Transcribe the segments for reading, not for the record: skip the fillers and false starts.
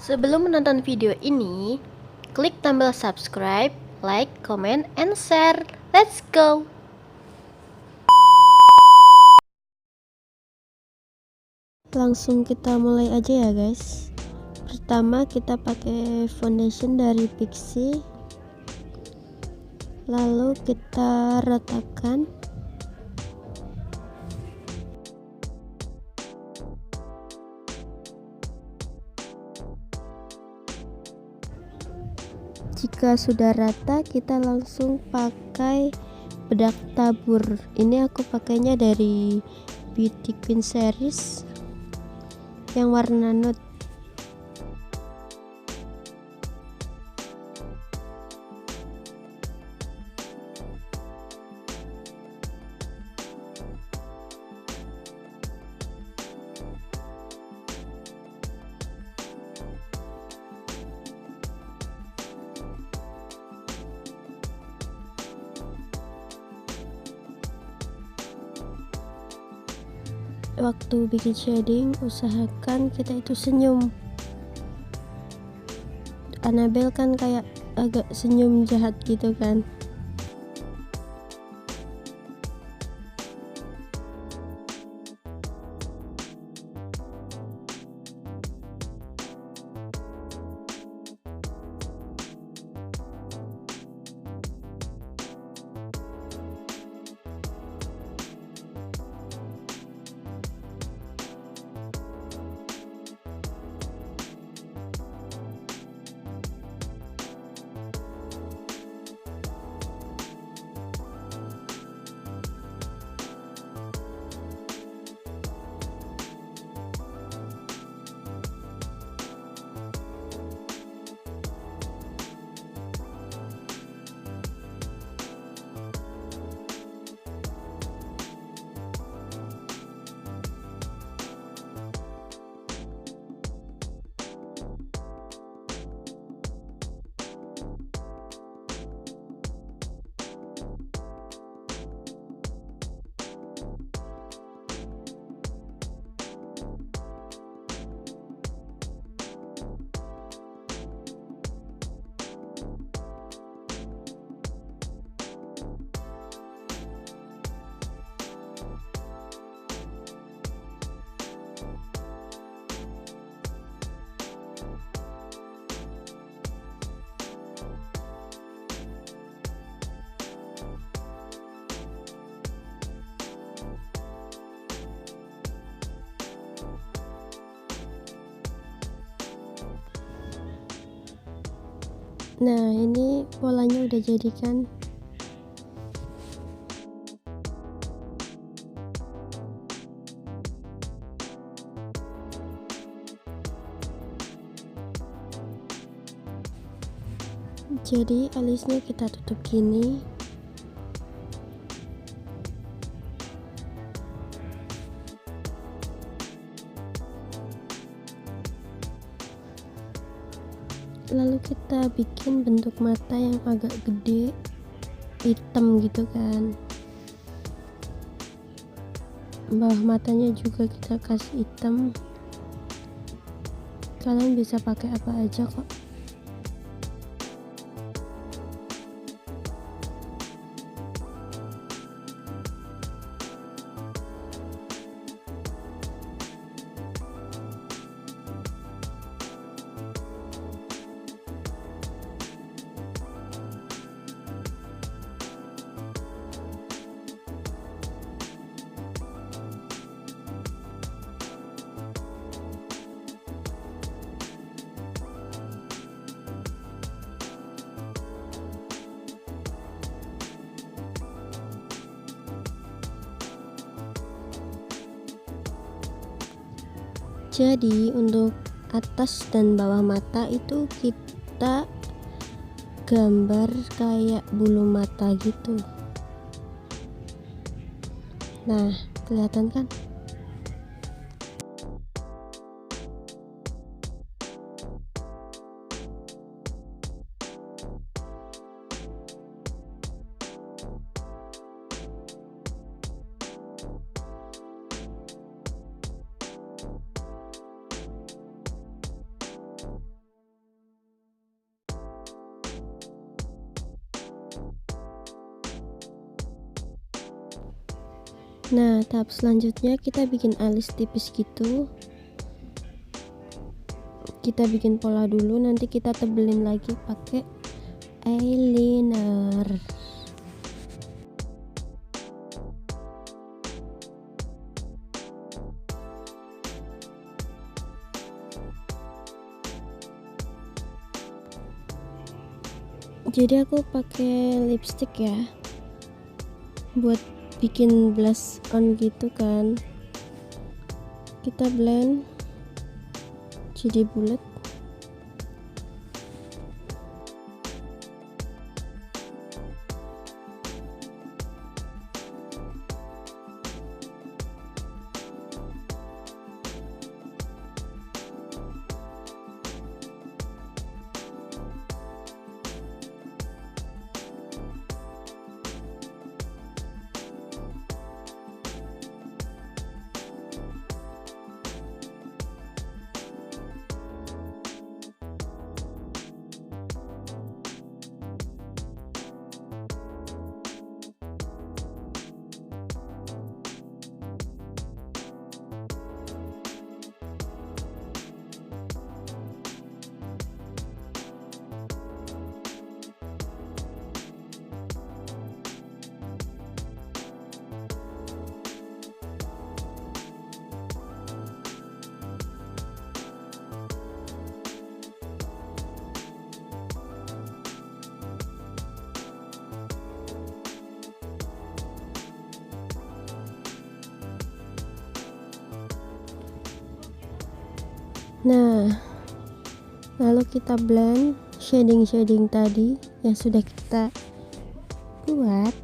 Sebelum menonton video ini, klik tombol subscribe, like, comment, and share. Let's go! Langsung kita mulai aja ya guys. Pertama kita pakai foundation dari Pixi, lalu kita ratakan. Jika sudah rata, kita langsung pakai bedak tabur. Ini aku pakainya dari Beauty Queen series yang warna nude. Waktu bikin shading, usahakan kita itu senyum. Anabel kan kayak agak senyum jahat gitu kan. Nah, ini polanya udah jadi kan. Jadi alisnya kita tutup gini. Lalu kita bikin bentuk mata yang agak gede, hitam gitu kan. Bawah matanya juga kita kasih hitam. Kalian bisa pakai apa aja kok. Jadi untuk atas dan bawah mata itu kita gambar kayak bulu mata gitu. Nah, kelihatan kan? Nah, tahap selanjutnya kita bikin alis tipis gitu. Kita bikin pola dulu, nanti kita tebelin lagi pakai eyeliner. Jadi aku pakai lipstick ya, buat bikin blush on gitu kan. Kita blend jadi bulat. Nah, lalu kita blend shading-shading tadi yang sudah kita buat.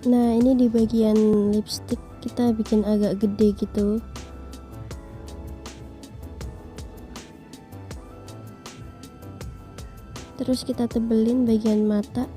Nah, ini di bagian lipstick kita bikin agak gede gitu. Terus kita tebelin bagian mata.